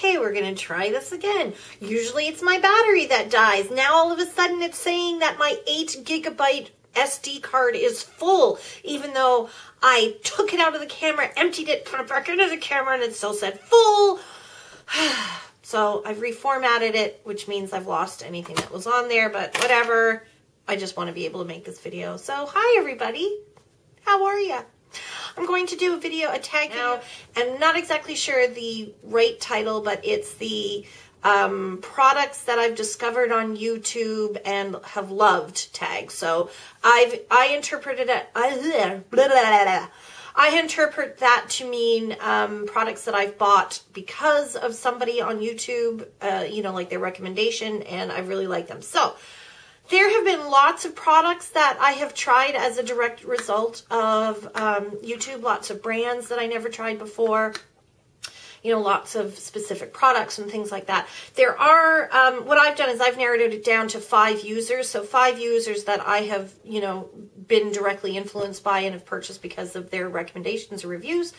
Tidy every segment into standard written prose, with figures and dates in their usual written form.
okay, we're going to try this again. Usually it's my battery that dies. Now all of a sudden it's saying that my 8 gigabyte SD card is full, even though I took it out of the camera, emptied it, put it back into the camera, and it still said full. So I've reformatted it, which means I've lost anything that was on there, but whatever. I just want to be able to make this video. So hi everybody, how are ya? I'm going to do a tag now, and I'm not exactly sure the right title, but it's the products that I've discovered on YouTube and have loved tag. So I interpreted it, I interpret that to mean products that I've bought because of somebody on YouTube, you know, like their recommendation, and I really like them. So there have been lots of products that I have tried as a direct result of YouTube, lots of brands that I never tried before, you know, lots of specific products and things like that. There are, what I've done is I've narrowed it down to 5 users. So 5 users that I have, you know, been directly influenced by and have purchased because of their recommendations or reviews.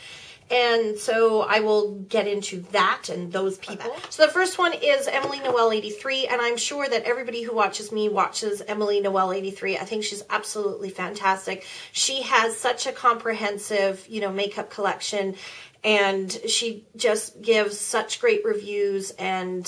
And so I will get into that and those people. So the first one is Emily Noel 83, and I'm sure that everybody who watches me watches Emily Noel 83. I think she's absolutely fantastic. She has such a comprehensive, you know, makeup collection, and she just gives such great reviews, and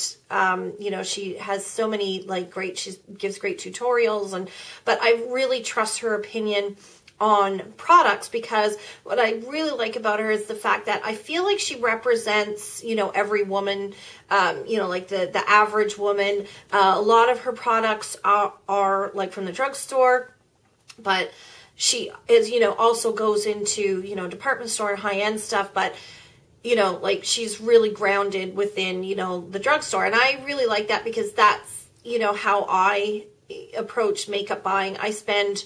you know, she has so many like she gives great tutorials, but I really trust her opinion on products, because what I really like about her is the fact that I feel like she represents, you know, every woman, you know, like the average woman. A lot of her products are like from the drugstore, but she is, you know, also goes into, you know, department store and high-end stuff, but you know, like she's really grounded within, you know, the drugstore. And I really like that, because that's, you know, how I approach makeup buying. I spend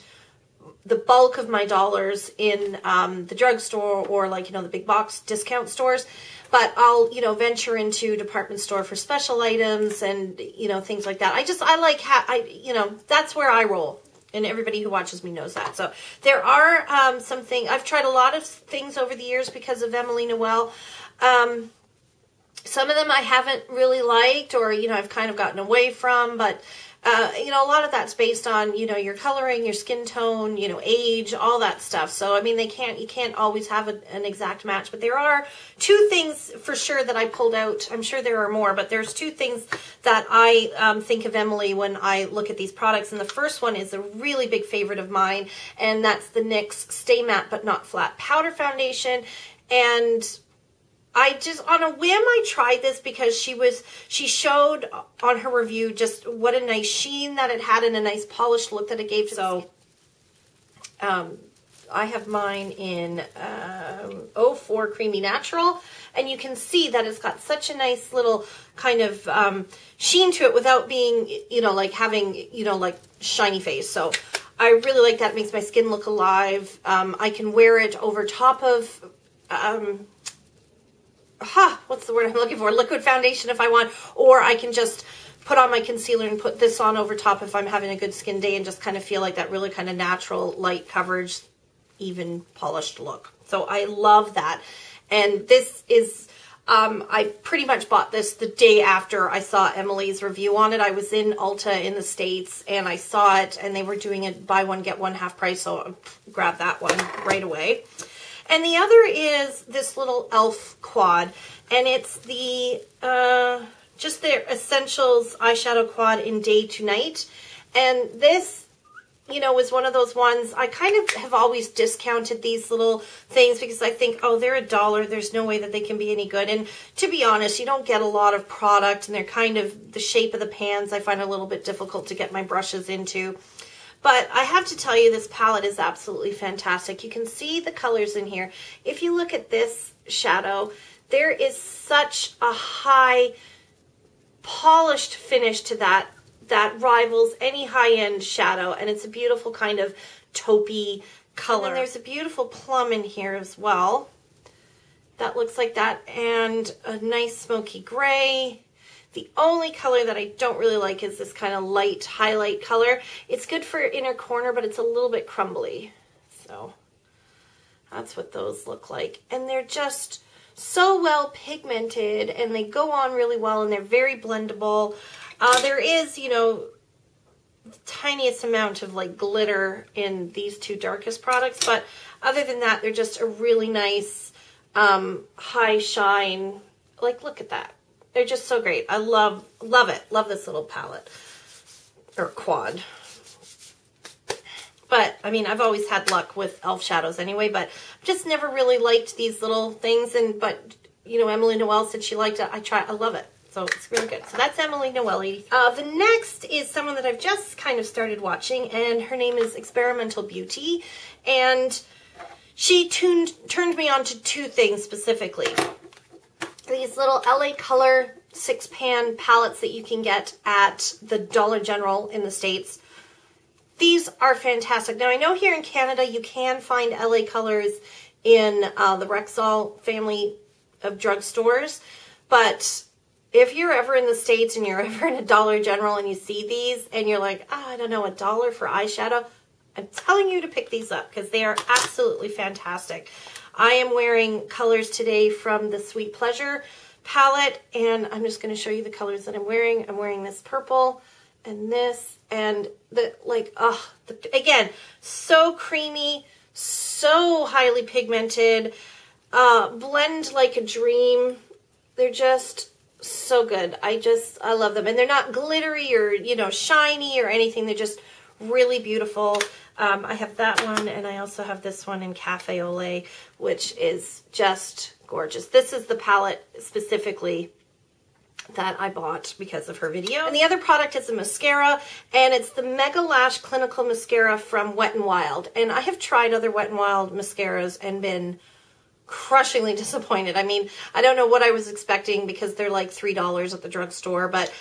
the bulk of my dollars in the drugstore, or like, you know, the big box discount stores, but I'll, you know, venture into department store for special items and, you know, things like that. I like you know, that's where I roll, and everybody who watches me knows that. So there are I've tried a lot of things over the years because of Emily Noel. Some of them I haven't really liked, or, you know, I've kind of gotten away from, but you know, a lot of that's based on, you know, your coloring, your skin tone, you know, age, all that stuff. So, I mean, you can't always have an exact match, but there are 2 things for sure that I pulled out. I'm sure there are more, but there's 2 things that I think of Emily when I look at these products. And the first one is a really big favorite of mine, and that's the NYX Stay Matte But Not Flat Powder Foundation. And I just, on a whim, I tried this because she showed on her review just what a nice sheen that it had and a nice polished look that it gave. So, I have mine in 04 Creamy Natural, and you can see that it's got such a nice little kind of sheen to it without being, you know, like having, you know, like shiny face. So I really like that. It makes my skin look alive. I can wear it over top of what's the word I'm looking for? Liquid foundation if I want, or I can just put on my concealer and put this on over top if I'm having a good skin day, and just kind of feel like that really kind of natural light coverage, even polished look. So I love that. And this is, I pretty much bought this the day after I saw Emily's review on it. I was in Ulta in the States, and I saw it, and they were doing it buy one, get one half price, so I grabbed that one right away. And the other is this little e.l.f. quad, and it's the, just their Essentials Eyeshadow Quad in Day to Night. And this, you know, was one of those ones, I kind of have always discounted these little things because I think, oh, they're $1. There's no way that they can be any good. And to be honest, you don't get a lot of product, and they're kind of, the shape of the pans I find a little bit difficult to get my brushes into. But I have to tell you, this palette is absolutely fantastic. You can see the colors in here. If you look at this shadow, there is such a high polished finish to that rivals any high-end shadow, and it's a beautiful kind of taupey color. And there's a beautiful plum in here as well. That looks like that, and a nice smoky gray. The only color that I don't really like is this kind of light highlight color. It's good for inner corner, but it's a little bit crumbly. So that's what those look like. And they're just so well pigmented, and they go on really well, and they're very blendable. There is, you know, the tiniest amount of like glitter in these two darkest products, but other than that, they're just a really nice high shine. Like, look at that. They're just so great. I love it. Love this little palette or quad. But I mean, I've always had luck with e.l.f. shadows anyway, but I've just never really liked these little things. But you know, Emily Noel said she liked it. I love it. So it's really good. So that's Emily Noel. The next is someone that I've just kind of started watching, and her name is Experimental Beauty. And she turned me on to two things specifically. These little LA Color 6-pan palettes that you can get at the Dollar General in the States. These are fantastic. Now, I know here in Canada you can find LA Colors in the Rexall family of drugstores, but if you're ever in the States and you're ever in a Dollar General and you see these and you're like, oh, I don't know, $1 for eyeshadow, I'm telling you to pick these up because they are absolutely fantastic. I am wearing colors today from the Sweet Pleasure palette, and I'm just going to show you the colors that I'm wearing. I'm wearing this purple and this, and the, like, again, so creamy, so highly pigmented, blend like a dream. They're just so good. I love them. And they're not glittery or, you know, shiny or anything. They're just really beautiful. I have that one, and I also have this one in Cafe au Lait, which is just gorgeous. This is the palette specifically that I bought because of her video. And the other product is a mascara, and it's the Mega Lash Clinical Mascara from Wet n Wild. And I have tried other Wet n Wild mascaras and been crushingly disappointed. I mean, I don't know what I was expecting because they're like $3 at the drugstore, but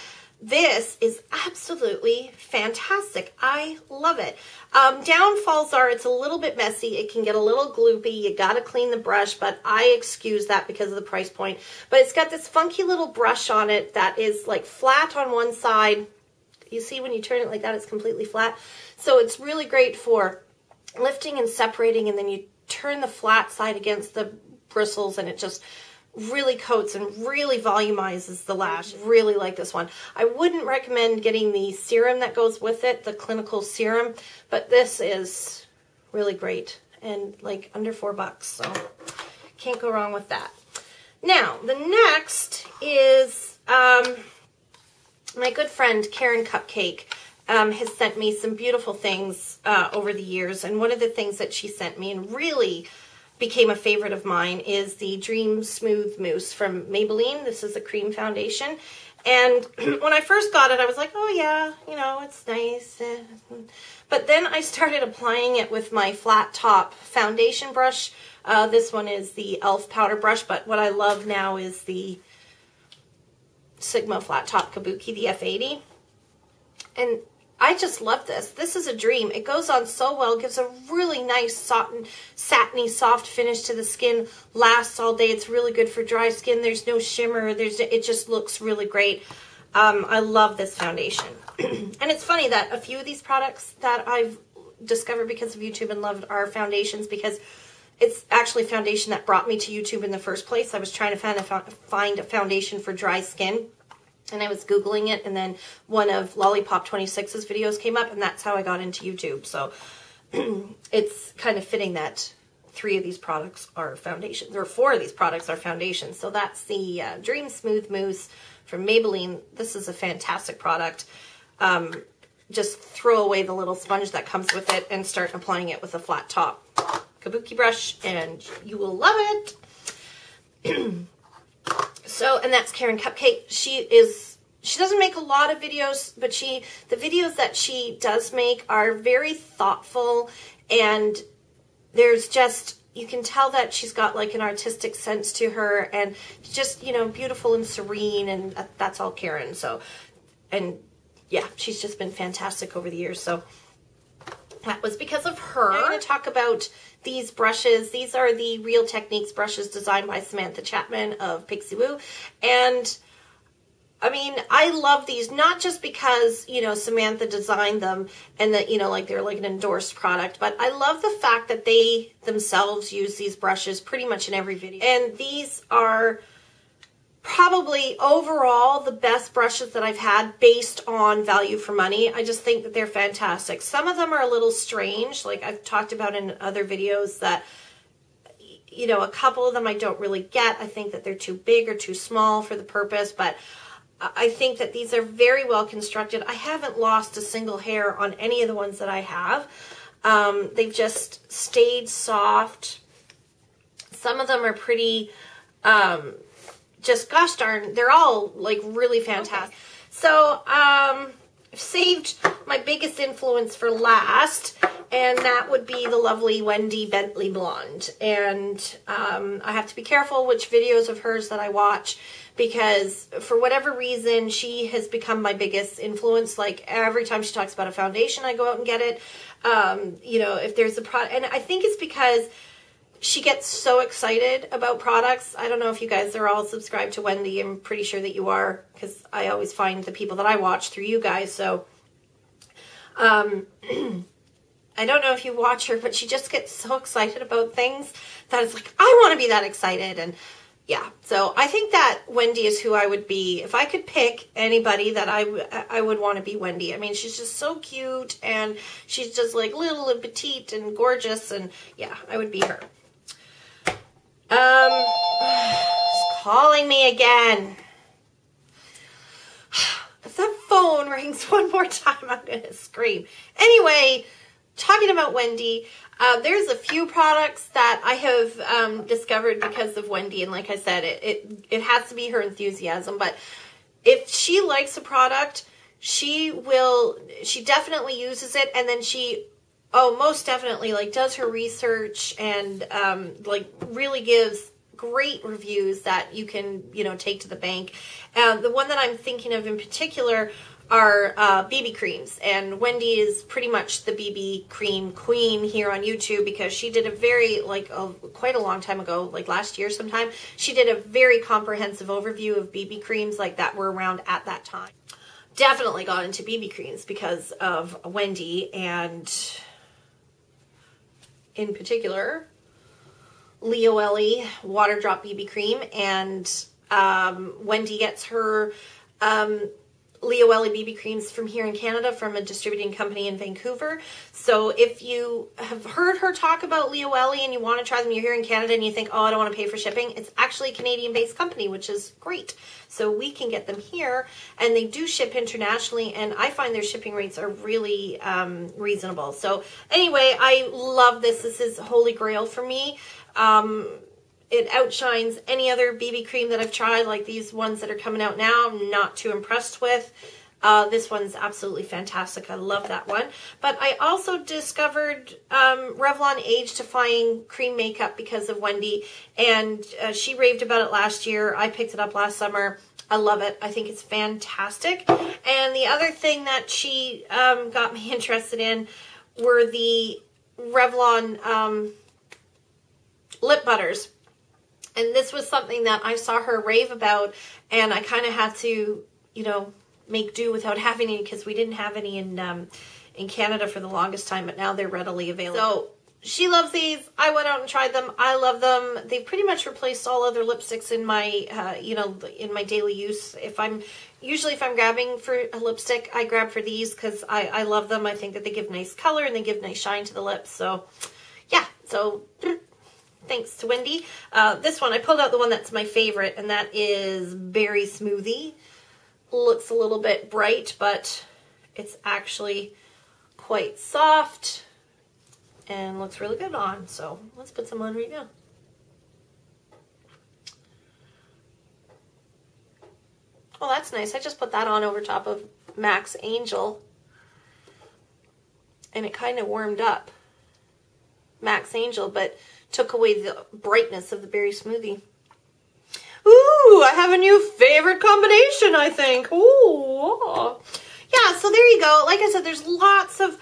this is absolutely fantastic. I love it. Downfalls are it's a little bit messy. It can get a little gloopy. You got to clean the brush, but I excuse that because of the price point. But it's got this funky little brush on it that is like flat on one side. You see when you turn it like that, it's completely flat. So it's really great for lifting and separating, and then you turn the flat side against the bristles and it just really coats and really volumizes the lash. Really like this one. I wouldn't recommend getting the serum that goes with it, the clinical serum, but this is really great and like under $4, so can't go wrong with that. Now, the next is my good friend Karen Cupcake has sent me some beautiful things over the years, and one of the things that she sent me and really became a favorite of mine is the Dream Smooth Mousse from Maybelline. This is a cream foundation. And when I first got it, I was like, oh yeah, you know, it's nice. But then I started applying it with my flat top foundation brush. This one is the e.l.f. powder brush, but what I love now is the Sigma flat top Kabuki, the F80. And I just love this. This is a dream. It goes on so well, gives a really nice satiny soft finish to the skin, lasts all day. It's really good for dry skin. There's no shimmer. It just looks really great. I love this foundation. And it's funny that a few of these products that I've discovered because of YouTube and loved are foundations, because it's actually foundation that brought me to YouTube in the first place. I was trying to find a foundation for dry skin, and I was Googling it, and then one of Lollipop 26's videos came up, and that's how I got into YouTube. So it's kind of fitting that 3 of these products are foundations, or 4 of these products are foundations. So that's the Dream Smooth Mousse from Maybelline. This is a fantastic product. Just throw away the little sponge that comes with it and start applying it with a flat top Kabuki brush, and you will love it. So, and that's Karen Cupcake. She doesn't make a lot of videos, but the videos that she does make are very thoughtful, and there's just, you can tell that she's got like an artistic sense to her, and just, you know, beautiful and serene, and that's all Karen. So, and yeah, she's just been fantastic over the years. So that was because of her. I'm going to talk about these brushes. These are the Real Techniques brushes designed by Samantha Chapman of Pixie Woo. And I mean, I love these, not just because, you know, Samantha designed them and that, you know, like they're like an endorsed product, but I love the fact that they themselves use these brushes pretty much in every video. And these are probably overall the best brushes that I've had based on value for money. I just think that they're fantastic. Some of them are a little strange, like I've talked about in other videos, that, you know, a couple of them I don't really get. I think that they're too big or too small for the purpose, but I think that these are very well constructed. I haven't lost a single hair on any of the ones that I have. They've just stayed soft. Some of them are pretty, just gosh darn, they're all like really fantastic. Okay. So, I've saved my biggest influence for last, and that would be the lovely Wendy Bentley Blonde. And I have to be careful which videos of hers that I watch, because for whatever reason, she has become my biggest influence. Like every time she talks about a foundation, I go out and get it. You know, if there's a product, and I think it's because she gets so excited about products. I don't know if you guys are all subscribed to Wendy. I'm pretty sure that you are, because I always find the people that I watch through you guys. So, I don't know if you watch her, but she just gets so excited about things that it's like, I want to be that excited. And yeah, so I think that Wendy is who I would be. If I could pick anybody, that I would want to be Wendy. I mean, she's just so cute, and she's just like little and petite and gorgeous, and yeah, I would be her. It's calling me again. If that phone rings one more time, I'm going to scream. Anyway, talking about Wendy, there's a few products that I have discovered because of Wendy. And like I said, it has to be her enthusiasm. But if she likes a product, she definitely uses it. And then she, most definitely, like, does her research and, like, really gives great reviews that you can, you know, take to the bank. The one that I'm thinking of in particular are BB creams. And Wendy is pretty much the BB cream queen here on YouTube, because she did a very, quite a long time ago, like last year sometime, she did a very comprehensive overview of BB creams like that were around at that time. Definitely got into BB creams because of Wendy, and in particular, Leo Ellie Water Drop BB Cream. And Wendy gets her Leo Ellie BB creams from here in Canada, from a distributing company in Vancouver. So if you have heard her talk about Leo Ellie and you want to try them, you're here in Canada and you think, oh, I don't want to pay for shipping, it's actually a Canadian-based company, which is great. So we can get them here, and they do ship internationally, and I find their shipping rates are really reasonable. So anyway, I love this. This is holy grail for me. It outshines any other BB cream that I've tried, like these ones that are coming out now. I'm not too impressed with. This one's absolutely fantastic. I love that one. But I also discovered Revlon Age Defying Cream Makeup because of Wendy, and she raved about it last year. I picked it up last summer. I love it. I think it's fantastic. And the other thing that she got me interested in were the Revlon lip butters. And this was something that I saw her rave about, and I kind of had to, you know, make do without having any, because we didn't have any in Canada for the longest time, but now they're readily available. So she loves these. I went out and tried them. I love them. They've pretty much replaced all other lipsticks in my, you know, in my daily use. Usually if I'm grabbing for a lipstick, I grab for these because I love them. I think that they give nice color and they give nice shine to the lips. So yeah, so thanks to Wendy. This one, I pulled out the one that's my favorite, and that is Berry Smoothie. Looks a little bit bright, but it's actually quite soft and looks really good on. So let's put some on right now. Oh, that's nice. I just put that on over top of Max Angel, and it kind of warmed up Max Angel, but took away the brightness of the Berry Smoothie. Ooh, I have a new favorite combination, I think. Ooh. Yeah, so there you go. Like I said, there's lots of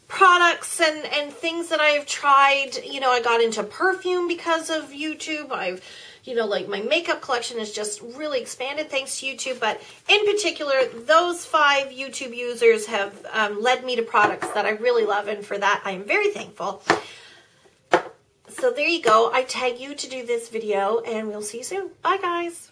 products and things that I've tried. You know, I got into perfume because of YouTube. I've you know, like my makeup collection is just really expanded thanks to YouTube. But in particular, those 5 YouTube users have led me to products that I really love. And for that, I am very thankful. So there you go. I tag you to do this video and we'll see you soon. Bye guys.